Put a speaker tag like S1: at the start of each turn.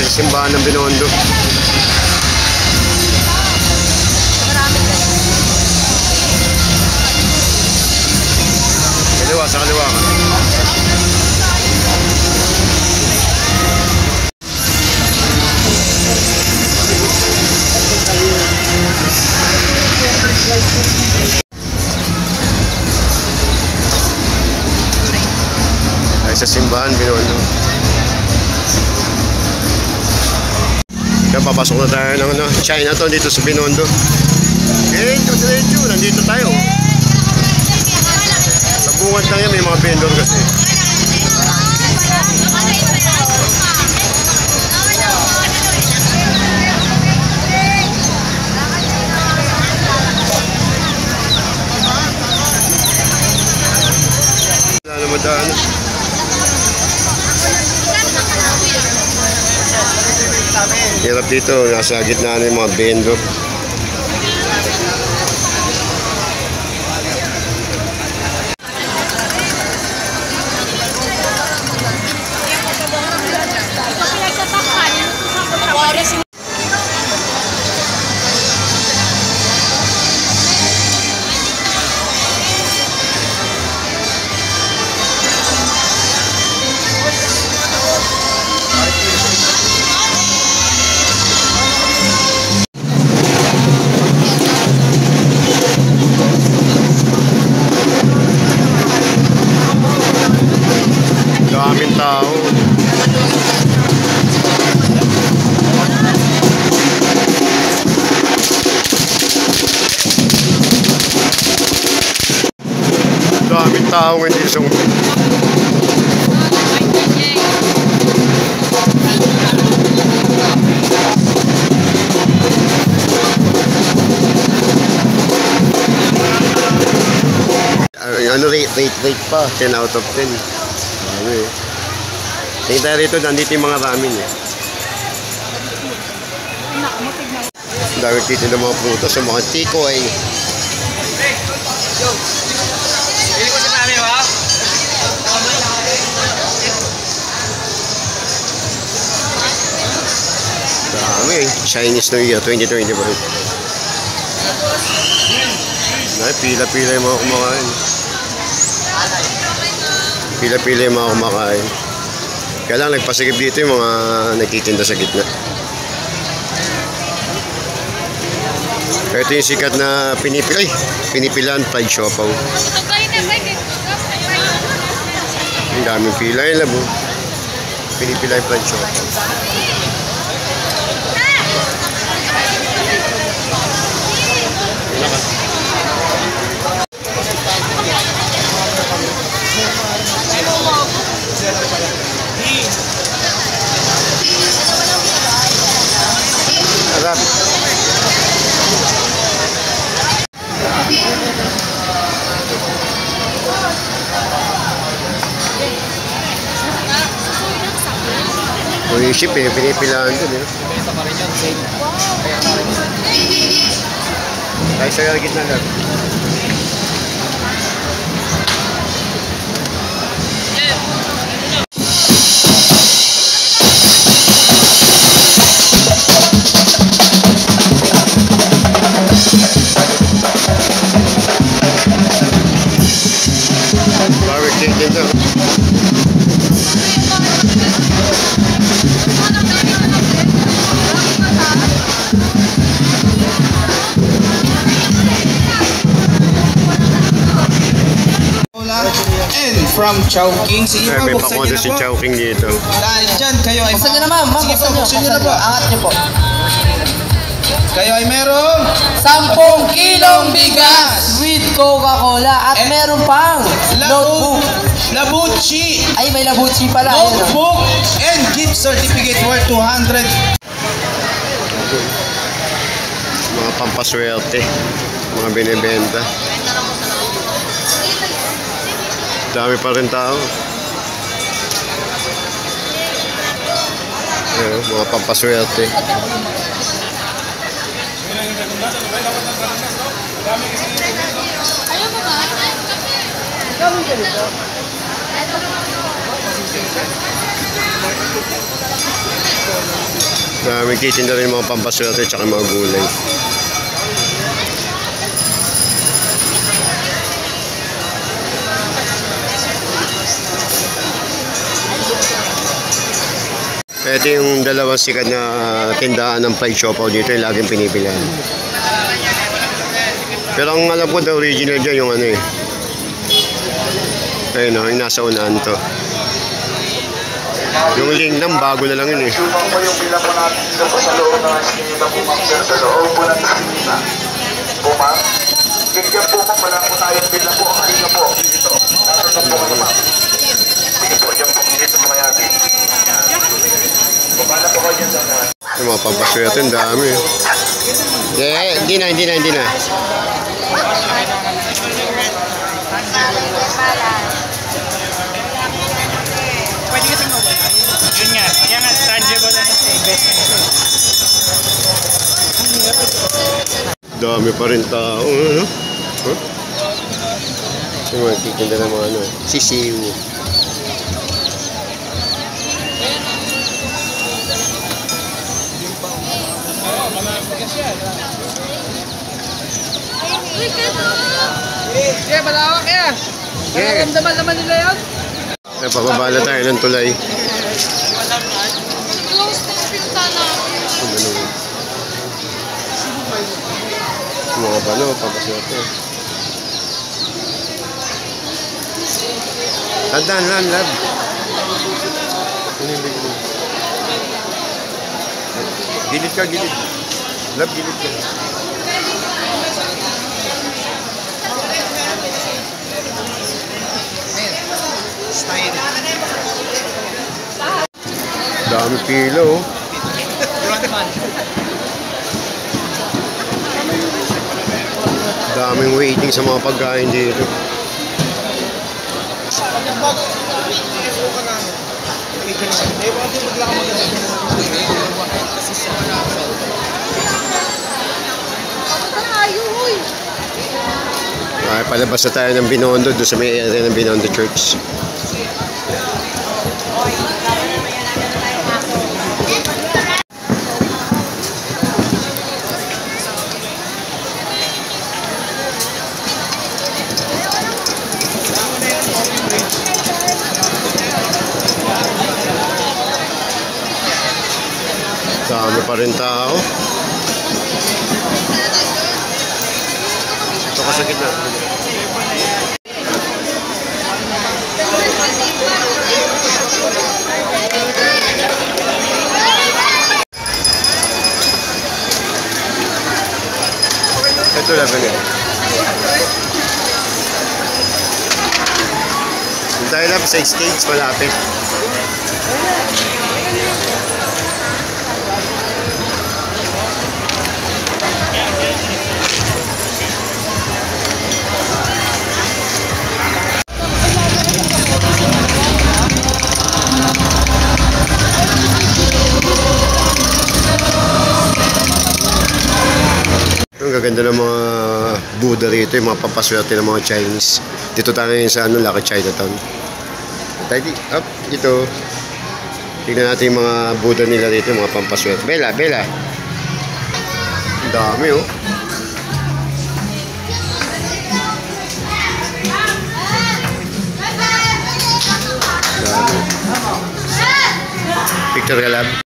S1: simbahan ng Binondo. Kaliwa, sa kaliwa ka. Ay, sa simbahan, Binondo. Kaya papasok na tayo ng Chinatown dito sa Binondo. Diretso, nandito tayo. Sa bungad lang yan, may mga vendor kasi. Wala naman daan. Hirap dito, nasa gitna na yung mga vendor. Daming tao. Daming tao ngayon sa ano rate pa 10 out of 10. Tingin tayo rito, nandito yung mga ramen eh. Dami dito ng mga prutas, yung mga tikoy. Dami eh, Chinese New Year 2025. Pila-pila yung mga kumakain. Pila-pila yung mga kumakain. Kaya lang nagpasigib dito yung mga nagtitinda sa gitna. Ito yung sikat na pinipilan fried siopaw. Ang daming pila yung labo. Pinipilan fried siopaw. Sarap. Yung ship eh, pinipilaan dun eh. Tayo sa gitna lang. Barbecue din daw.
S2: And from Chowking, sige
S1: may pakodo si Chowking dito.
S2: Dahil dyan kayo ay
S3: buksan nyo na ma'am,
S2: sige po, buksan nyo na po.
S3: Angat nyo po.
S2: Kayo ay merong
S3: 10 kilong bigas with Coca-Cola at meron pang notebook.
S2: Labuchi.
S3: Ay, may labuchi pala.
S2: Notebook and gift certificate worth 200.
S1: Mga pampaswerte, mga binibenta. Dami pa rin tao. Ayan, mga pampaswerte.
S3: Ayaw mo ba?
S1: May titinda rin mga pampaswerte at mga gulay. Ito yung dalawang sikat na tindahan ng fried siopaw dito, yung laging pinipilan. Pero ang alam ko, the original dyan yung ano eh. Ayun o, yung nasa unahan to. Yung lingnam, bago na lang yun eh.
S4: Yung bilang po natin dito po sa loob ng eskinita po ma'am, sir, sa loob po ng eskinita. Po ma'am, ganyan po ma'am, wala po tayong bilang po, ang halika po, dito. Nasa po kayo ma'am. Sige po, dyan po, dito po kaya din. Bumala po kayo dyan sa unahan.
S1: Yung mga pampaswerte, ang dami eh. Hindi na.
S5: Pwede kasing mobile. Yun nga, kaya nga tangible lang sa investment ito.
S1: Dami pa rin tao. Ano? Huh? Yung mga titinda ng mga ano, sisiw.
S3: Yeah, malawak yan. Nararamdaman naman nila yun.
S1: Napababala tayo ng tulay. Mga bano, pampaswerte. Tandaan lang, lab. Gilid ka, gilid. Lab, gilid ka. Dami pila oh. Daming waiting sa mga pagkain dito. Ay, palabas na tayo ng Binondo, doon sa may area ng Binondo Church. Dami pa rin tao. Ito ka sa gitna. Ito lang ganyan. Tayo lang sa stage malapit. Ang gaganda ng mga Buddha rito, yung mga pampaswerte ng mga Chinese. Dito tayo ngayon sa Lucky Chinatown. Tayo up dito. Tingnan natin yung mga Buddha nila rito, yung mga pampaswerte. Bella. Ang dami oh. Dami. Picture ka lab.